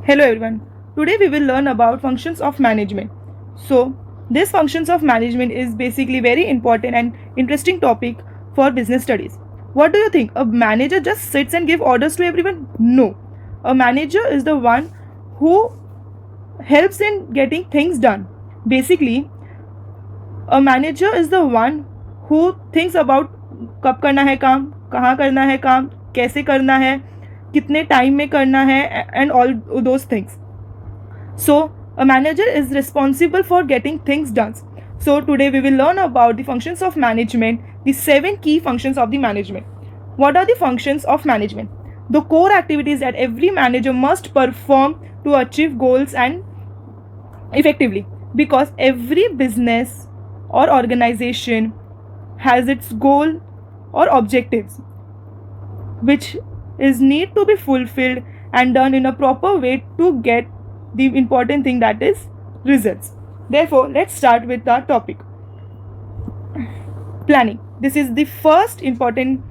Hello everyone. Today we will learn about functions of management. So, this functions of management is basically very important and interesting topic for business studies. What do you think? A manager just sits and give orders to everyone? No. A manager is the one who helps in getting things done. Basically, a manager is the one who thinks about कब करना है काम, कहाँ करना है काम, कैसे करना है, कितने टाइम में करना है, and all those things. So a manager is responsible for getting things done. So today we will learn about the functions of management, the 7 key functions of the management. What are the functions of management? The core activities that every manager must perform to achieve goals and effectively, because every business or organization has its goal or objectives which is need to be fulfilled and done in a proper way to get the important thing, that is results. Therefore, let's start with our topic. Planning. This is the first important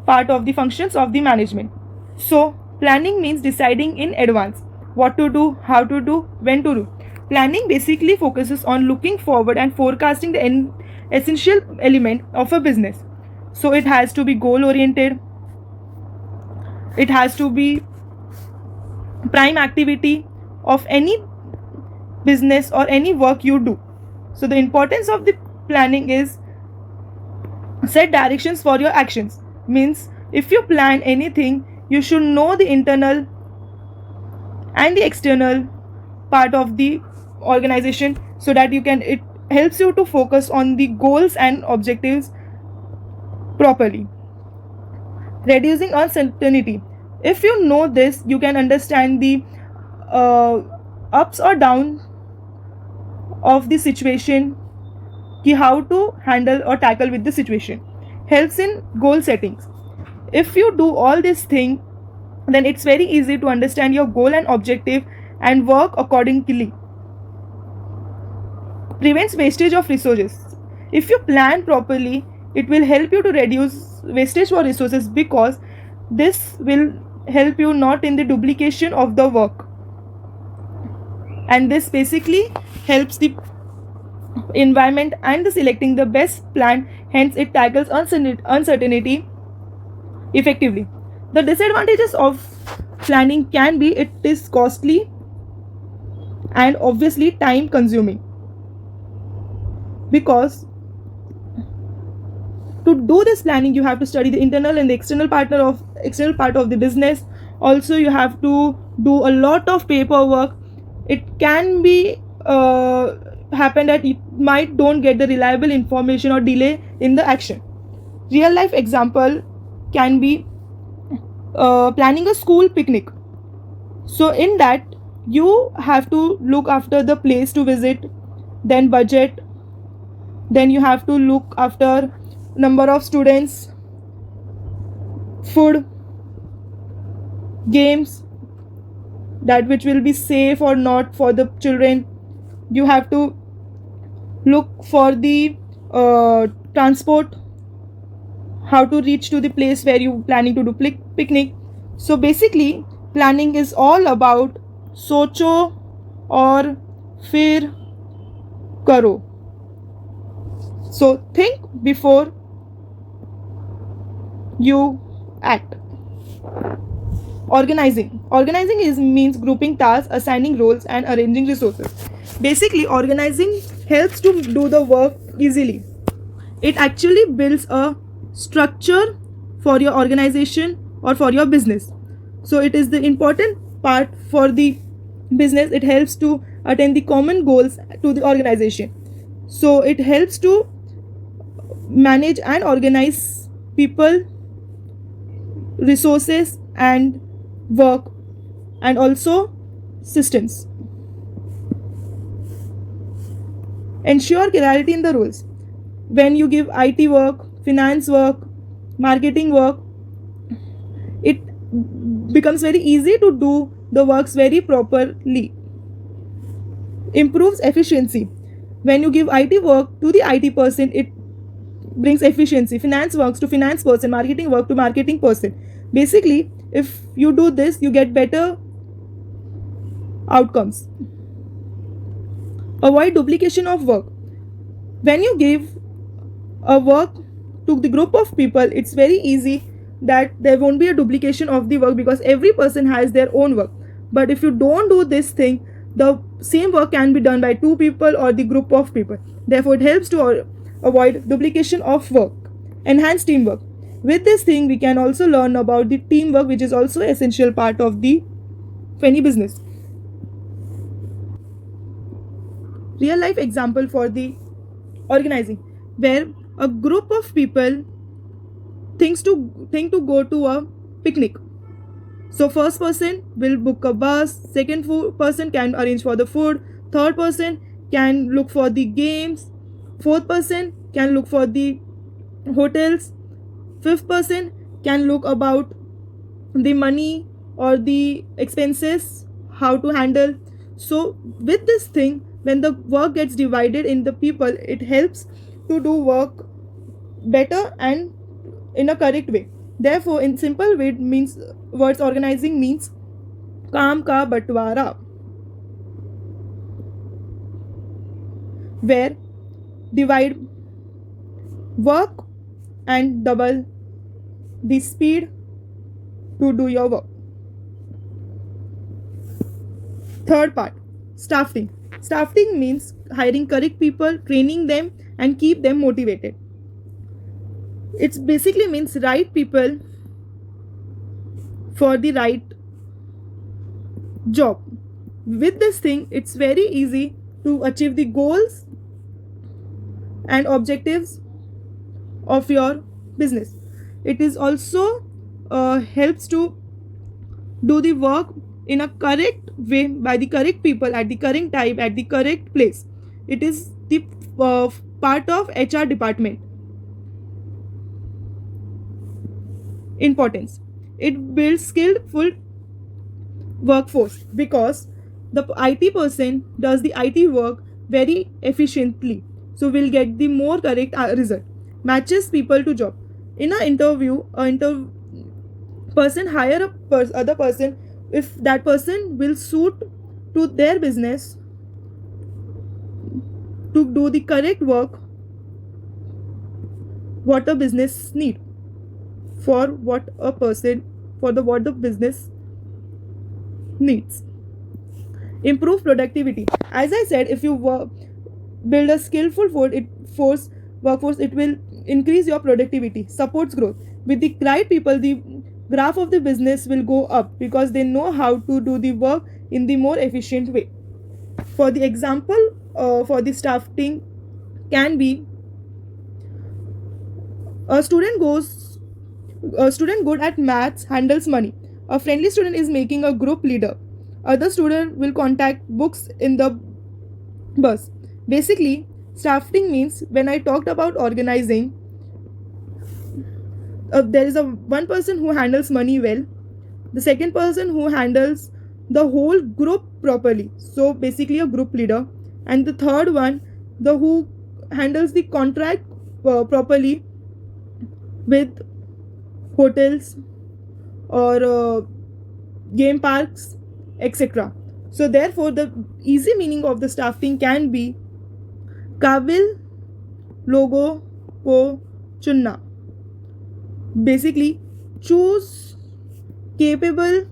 part of the functions of the management. So planning means deciding in advance what to do, how to do, when to do. Planning basically focuses on looking forward and forecasting the essential element of a business. So it has to be goal oriented, it has to be prime activity of any business or any work you do. So the importance of the planning is set directions for your actions. Means if you plan anything, you should know the internal and the external part of the organization, so that it helps you to focus on the goals and objectives properly. Reducing uncertainty. If you know this, you can understand the ups or down of the situation, how to handle or tackle with the situation. Helps in goal settings. If you do all this thing, then it's very easy to understand your goal and objective and work accordingly. Prevents wastage of resources. If you plan properly, it will help you to reduce wastage for resources, because this will help you not in the duplication of the work, and this basically helps the environment and the selecting the best plan. Hence it tackles uncertainty effectively. The disadvantages of planning can be it is costly and obviously time consuming, because to do this planning you have to study the internal and the external part of the business. Also you have to do a lot of paperwork. It can be happen that you might don't get the reliable information or delay in the action. Real life example can be planning a school picnic. So in that you have to look after the place to visit, then budget, then you have to look after number of students, food, games, that which will be safe or not for the children. You have to look for the transport, how to reach to the place where you planning to do picnic. So basically planning is all about socho or fir karo. So think before you act. Organizing means grouping tasks, assigning roles, and arranging resources. Basically organizing helps to do the work easily. It actually builds a structure for your organization or for your business. So it is the important part for the business. It helps to attain the common goals to the organization. So it helps to manage and organize people, resources, and work, and also systems. Ensure clarity in the roles. When you give IT work, finance work, marketing work, it becomes very easy to do the works very properly. Improves efficiency. When you give IT work to the IT person, it brings efficiency. Finance works to finance person, marketing work to marketing person. Basically if you do this, you get better outcomes. Avoid duplication of work. When you give a work to the group of people, it's very easy that there won't be a duplication of the work because every person has their own work. But if you don't do this thing, the same work can be done by two people or the group of people. Therefore, it helps to avoid duplication of work. Enhance teamwork. With this thing, we can also learn about the teamwork, which is also essential part of the any business. Real life example for the organizing, where a group of people think to go to a picnic. So first person will book a bus, second person can arrange for the food, third person can look for the games, fourth person can look for the hotels, fifth person can look about the money or the expenses, how to handle. So with this thing, when the work gets divided in the people, it helps to do work better and in a correct way. Therefore, in simple way, means words organizing means काम का बंटवारा, where divide work and double the speed to do your work. Third part, staffing. Staffing means hiring correct people, training them and keep them motivated. It basically means right people for the right job. With this thing, it's very easy to achieve the goals and objectives of your business. It is also helps to do the work in a correct way by the correct people at the correct time at the correct place. It is the part of HR department. Importance. It builds skillful workforce because the IT person does the IT work very efficiently, so we'll get the more correct result. Matches people to job. In an interview, person hire other person if that person will suit to their business to do the correct work what a business need for what the business needs. Improve productivity. As I said, if you build a skillful workforce, it will increase your productivity, supports growth. With the right people, the graph of the business will go up because they know how to do the work in the more efficient way. For the example, for the staffing can be a student good at maths handles money. A friendly student is making a group leader. Other student will contact books in the bus. Basically, staffing means when I talked about organizing, there is one person who handles money well, the second person who handles the whole group properly, so basically a group leader, and the third one who handles the contract properly with hotels or game parks, etc. So therefore, the easy meaning of the staffing can be काबिल लोगों को चुनना. Basically, choose capable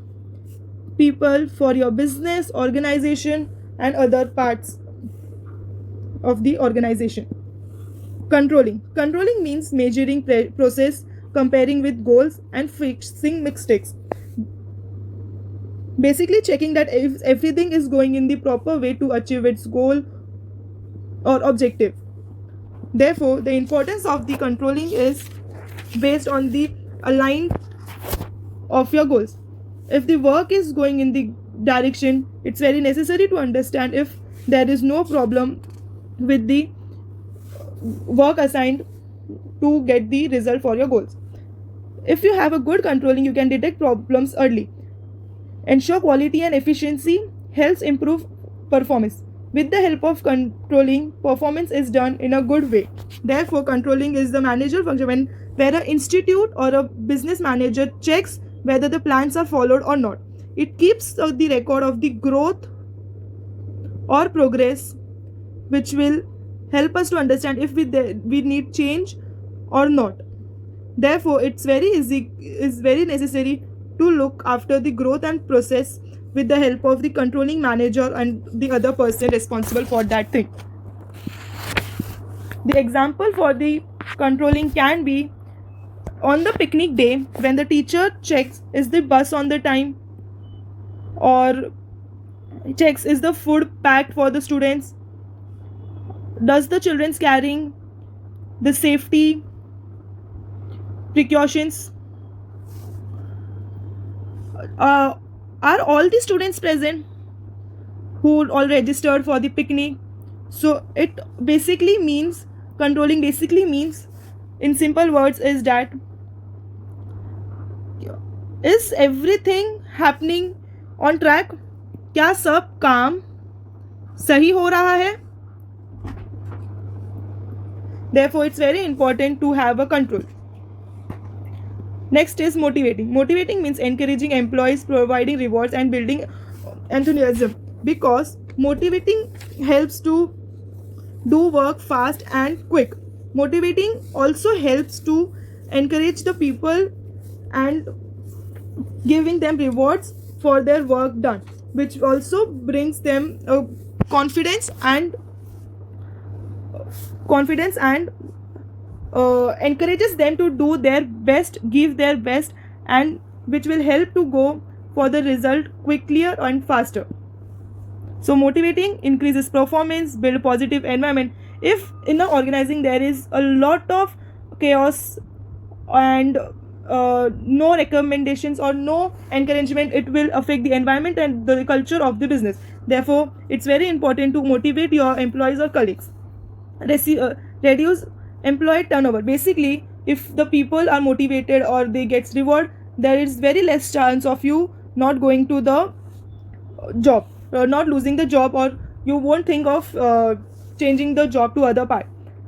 people for your business, organization and other parts of the organization. Controlling means measuring process, comparing with goals and fixing mistakes. Basically checking that if everything is going in the proper way to achieve its goal or objective. Therefore, the importance of the controlling is based on the aligned of your goals. If the work is going in the direction, it's very necessary to understand if there is no problem with the work assigned to get the result for your goals. If you have a good controlling, you can detect problems early. Ensure quality and efficiency helps improve performance. With the help of controlling, performance is done in a good way. Therefore, controlling is the managerial function where an institute or a business manager checks whether the plans are followed or not. It keeps the record of the growth or progress, which will help us to understand if we need change or not. Therefore, is very necessary to look after the growth and process with the help of the controlling manager and the other person responsible for that thing. The example for the controlling can be on the picnic day when the teacher checks is the bus on the time, or checks is the food packed for the students, does the children's carrying the safety precautions, are all the students present who all registered for the picnic. So it basically means, controlling basically means, in simple words, is that is everything happening on track, क्या सब काम सही हो रहा है. Therefore, it's very important to have a control. Next is motivating. Motivating means encouraging employees, providing rewards, and building enthusiasm. Because motivating helps to do work fast and quick. Motivating also helps to encourage the people and giving them rewards for their work done, which also brings them confidence and encourages them to do their best, give their best, and which will help to go for the result quickly and faster. So motivating increases performance, build positive environment. If in the organizing there is a lot of chaos and no recommendations or no encouragement, it will affect the environment and the culture of the business. Therefore, it's very important to motivate your employees or colleagues. Reduce employee turnover. Basically, if the people are motivated or they get reward, there is very less chance of you not going to the job, not losing the job, or you won't think of changing the job to other part.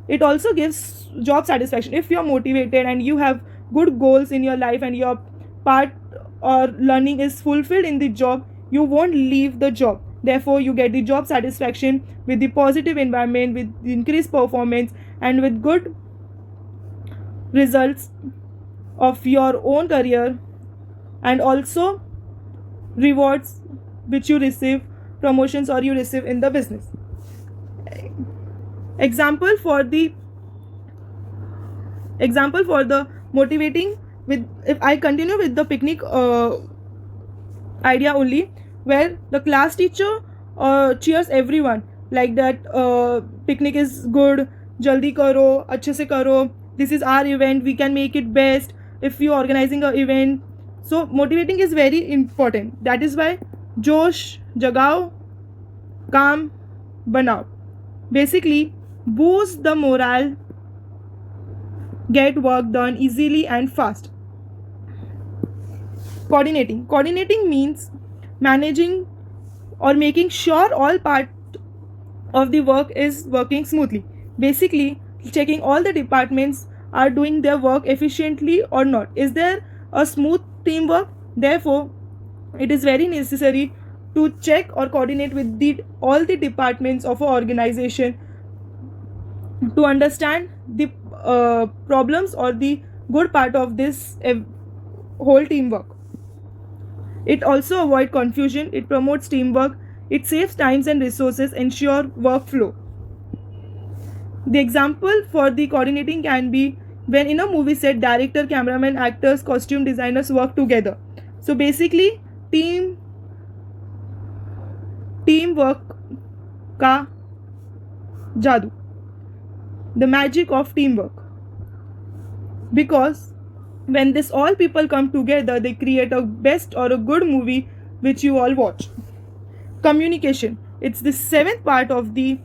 It also gives job satisfaction. If you are motivated and you have good goals in your life and your part or learning is fulfilled in the job, you won't leave the job. Therefore, you get the job satisfaction with the positive environment, with the increased performance, and with good results of your own career, and also rewards which you receive, promotions or you receive in the business. Example for the motivating, with if I continue with the picnic idea only, where the class teacher cheers everyone like that, picnic is good, jaldi karo, अच्छे से करो, this is our event, we can make it best if you organizing a event. So motivating is very important. That is why जोश जगाओ, काम बनाओ. Basically, boost the morale, get work done easily and fast. Coordinating means managing or making sure all part of the work is working smoothly. Basically, checking all the departments are doing their work efficiently or not. Is there a smooth teamwork? Therefore, it is very necessary to check or coordinate with all the departments of an organization to understand the problems or the good part of this whole teamwork. It also avoids confusion, it promotes teamwork, it saves times and resources, ensure workflow. The example for the coordinating can be when in a movie set, director, cameraman, actors, costume designers work together. So basically, teamwork का जादू, the magic of teamwork. Because when this all people come together, they create a best or a good movie which you all watch. Communication, it's the 7th part of the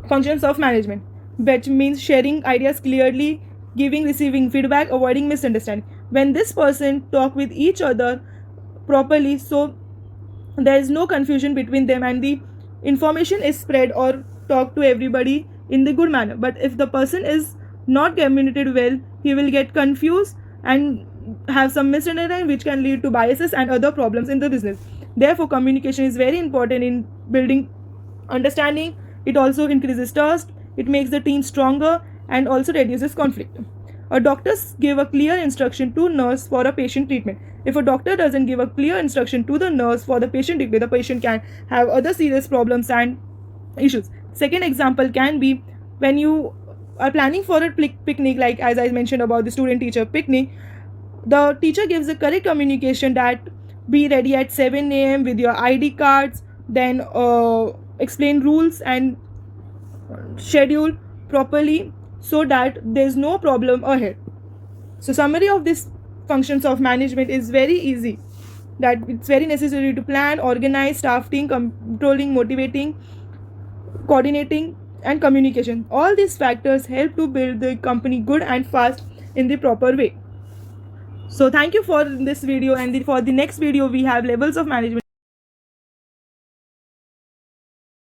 functions of management, which means sharing ideas clearly, giving, receiving feedback, avoiding misunderstanding. When this person talk with each other properly, so there is no confusion between them and the information is spread or talk to everybody in the good manner. But if the person is not communicated well, he will get confused and have some misunderstanding which can lead to biases and other problems in the business. Therefore, communication is very important in building understanding. It also increases trust, it makes the team stronger, and also reduces conflict. A doctor give a clear instruction to nurse for a patient treatment. If a doctor doesn't give a clear instruction to the nurse for the patient treatment, the patient can have other serious problems and issues. Second example can be when you are planning for a picnic, like as I mentioned about the student teacher picnic, the teacher gives the correct communication that be ready at 7 a.m. with your ID cards, then explain rules and schedule properly so that there's no problem ahead. So summary of this functions of management is very easy, that it's very necessary to plan, organize, staffing, controlling, motivating, coordinating, and communication. All these factors help to build the company good and fast in the proper way. So thank you for this video, and for the next video we have levels of management.